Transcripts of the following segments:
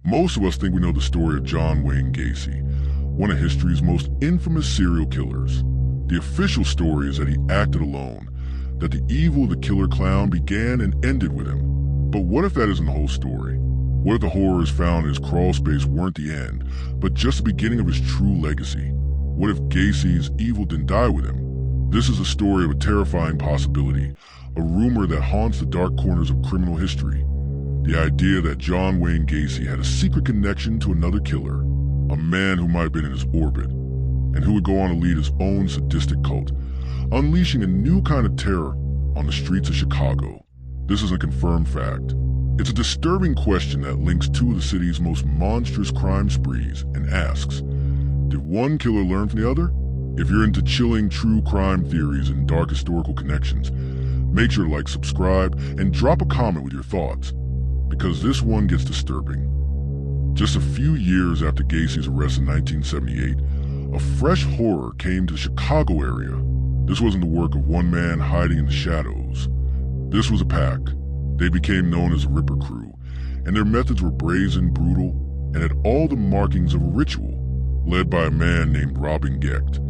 Most of us think we know the story of John Wayne Gacy, one of history's most infamous serial killers. The official story is that he acted alone, that the evil of the killer clown began and ended with him. But what if that isn't the whole story? What if the horrors found in his crawl space weren't the end, but just the beginning of his true legacy? What if Gacy's evil didn't die with him? This is a story of a terrifying possibility, a rumor that haunts the dark corners of criminal history. The idea that John Wayne Gacy had a secret connection to another killer, a man who might have been in his orbit, and who would go on to lead his own sadistic cult, unleashing a new kind of terror on the streets of Chicago. This is a confirmed fact. It's a disturbing question that links two of the city's most monstrous crime sprees and asks, did one killer learn from the other? If you're into chilling true crime theories and dark historical connections, make sure to like, subscribe, and drop a comment with your thoughts, because this one gets disturbing. Just a few years after Gacy's arrest in 1978, a fresh horror came to the Chicago area. This wasn't the work of one man hiding in the shadows. This was a pack. They became known as the Ripper Crew, and their methods were brazen, brutal, and had all the markings of a ritual, led by a man named Robin Gecht.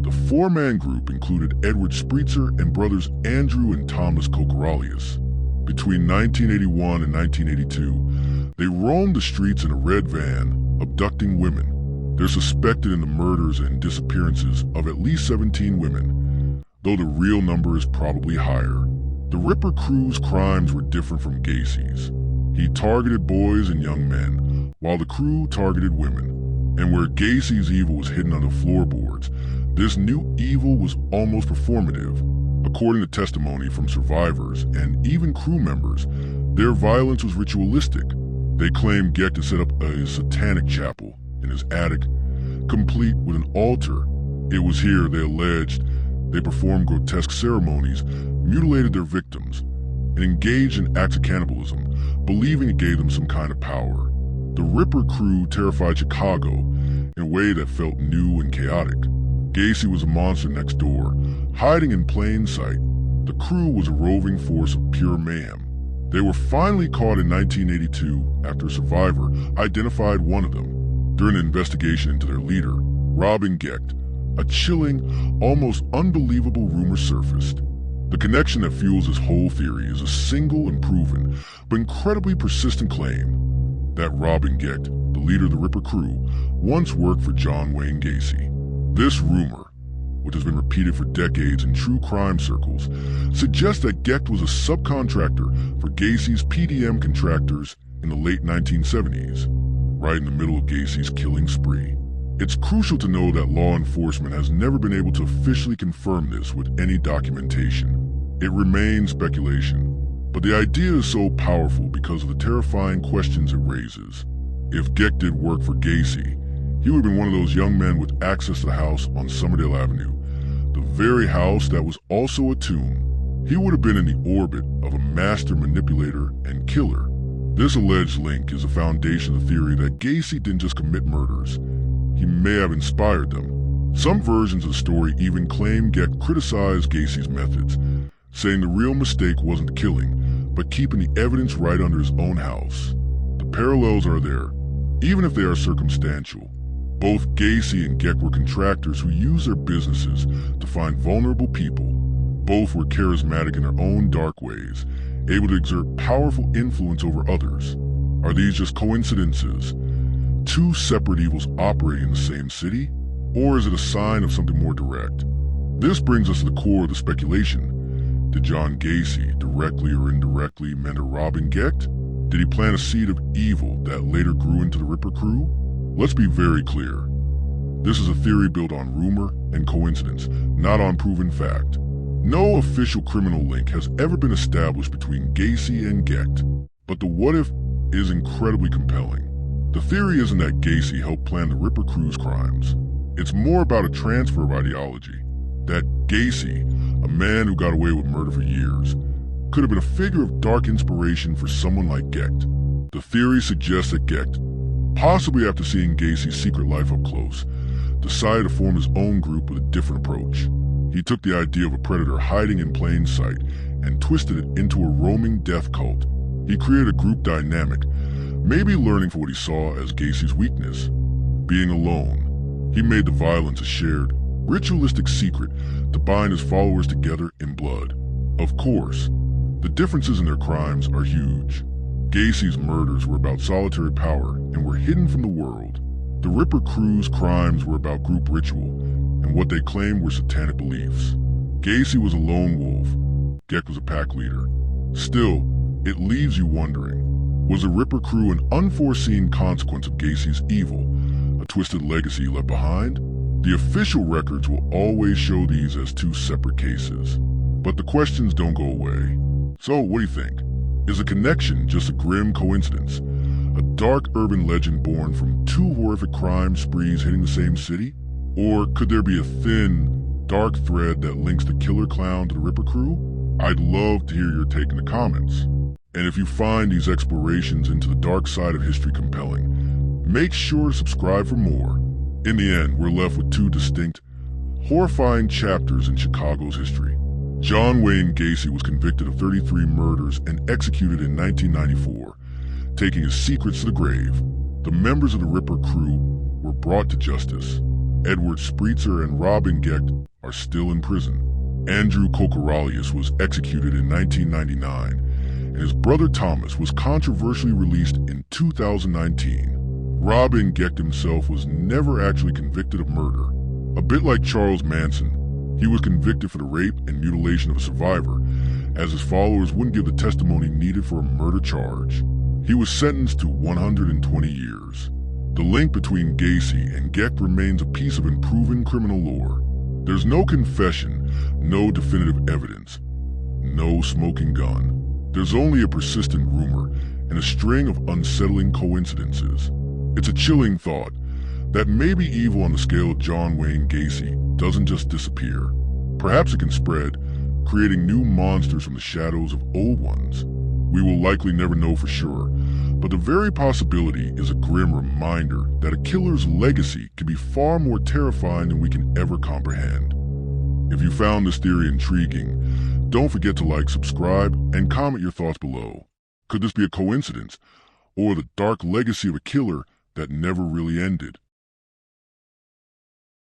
The four-man group included Edward Spritzer and brothers Andrew and Thomas Kokoralius. Between 1981 and 1982, they roamed the streets in a red van, abducting women. They're suspected in the murders and disappearances of at least 17 women, though the real number is probably higher. The Ripper Crew's crimes were different from Gacy's. He targeted boys and young men, while the crew targeted women. And where Gacy's evil was hidden under floorboards, this new evil was almost performative. According to testimony from survivors and even crew members, their violence was ritualistic. They claimed Gecht had set up a satanic chapel in his attic, complete with an altar. It was here, they alleged, they performed grotesque ceremonies, mutilated their victims, and engaged in acts of cannibalism, believing it gave them some kind of power. The Ripper Crew terrified Chicago in a way that felt new and chaotic. Gacy was a monster next door, hiding in plain sight. The crew was a roving force of pure mayhem. They were finally caught in 1982 after a survivor identified one of them. During an investigation into their leader, Robin Gecht, a chilling, almost unbelievable rumor surfaced. The connection that fuels this whole theory is a single and proven, but incredibly persistent claim that Robin Gecht, the leader of the Ripper Crew, once worked for John Wayne Gacy. This rumor, which has been repeated for decades in true crime circles, suggests that Gecht was a subcontractor for Gacy's PDM contractors in the late 1970s, right in the middle of Gacy's killing spree. It's crucial to know that law enforcement has never been able to officially confirm this with any documentation. It remains speculation, but the idea is so powerful because of the terrifying questions it raises. If Gecht did work for Gacy, he would have been one of those young men with access to the house on Somerdale Avenue, the very house that was also a tomb. He would have been in the orbit of a master manipulator and killer. This alleged link is the foundation of the theory that Gacy didn't just commit murders. He may have inspired them. Some versions of the story even claim Gecht criticized Gacy's methods, saying the real mistake wasn't killing, but keeping the evidence right under his own house. The parallels are there, even if they are circumstantial. Both Gacy and Gecht were contractors who used their businesses to find vulnerable people. Both were charismatic in their own dark ways, able to exert powerful influence over others. Are these just coincidences? Two separate evils operating in the same city? Or is it a sign of something more direct? This brings us to the core of the speculation. Did John Gacy, directly or indirectly, mentor Robin Gecht? Did he plant a seed of evil that later grew into the Ripper Crew? Let's be very clear. This is a theory built on rumor and coincidence, not on proven fact. No official criminal link has ever been established between Gacy and Gecht, but the what if is incredibly compelling. The theory isn't that Gacy helped plan the Ripper Crew's crimes. It's more about a transfer of ideology. That Gacy, a man who got away with murder for years, could have been a figure of dark inspiration for someone like Gecht. The theory suggests that Gecht, possibly after seeing Gacy's secret life up close, decided to form his own group with a different approach. He took the idea of a predator hiding in plain sight and twisted it into a roaming death cult. He created a group dynamic, maybe learning for what he saw as Gacy's weakness, being alone. He made the violence a shared, ritualistic secret to bind his followers together in blood. Of course, the differences in their crimes are huge. Gacy's murders were about solitary power and were hidden from the world. The Ripper crew's crimes were about group ritual and what they claimed were satanic beliefs. Gacy was a lone wolf. Gecht was a pack leader. Still, it leaves you wondering, was the Ripper crew an unforeseen consequence of Gacy's evil, a twisted legacy he left behind? The official records will always show these as two separate cases. But the questions don't go away. So, what do you think? Is the connection just a grim coincidence? A dark urban legend born from two horrific crime sprees hitting the same city? Or could there be a thin, dark thread that links the killer clown to the Ripper crew? I'd love to hear your take in the comments. And if you find these explorations into the dark side of history compelling, make sure to subscribe for more. In the end, we're left with two distinct, horrifying chapters in Chicago's history. John Wayne Gacy was convicted of 33 murders and executed in 1994, taking his secrets to the grave. The members of the Ripper crew were brought to justice. Edward Spritzer and Robin Gecht are still in prison. Andrew Kokoralius was executed in 1999, and his brother Thomas was controversially released in 2019. Robin Gecht himself was never actually convicted of murder. A bit like Charles Manson, he was convicted for the rape and mutilation of a survivor, as his followers wouldn't give the testimony needed for a murder charge. He was sentenced to 120 years. The link between Gacy and Gecht remains a piece of unproven criminal lore. There's no confession, no definitive evidence, no smoking gun. There's only a persistent rumor and a string of unsettling coincidences. It's a chilling thought that maybe evil on the scale of John Wayne Gacy doesn't just disappear. Perhaps it can spread, creating new monsters from the shadows of old ones. We will likely never know for sure, but the very possibility is a grim reminder that a killer's legacy can be far more terrifying than we can ever comprehend. If you found this theory intriguing, don't forget to like, subscribe, and comment your thoughts below. Could this be a coincidence, or the dark legacy of a killer that never really ended?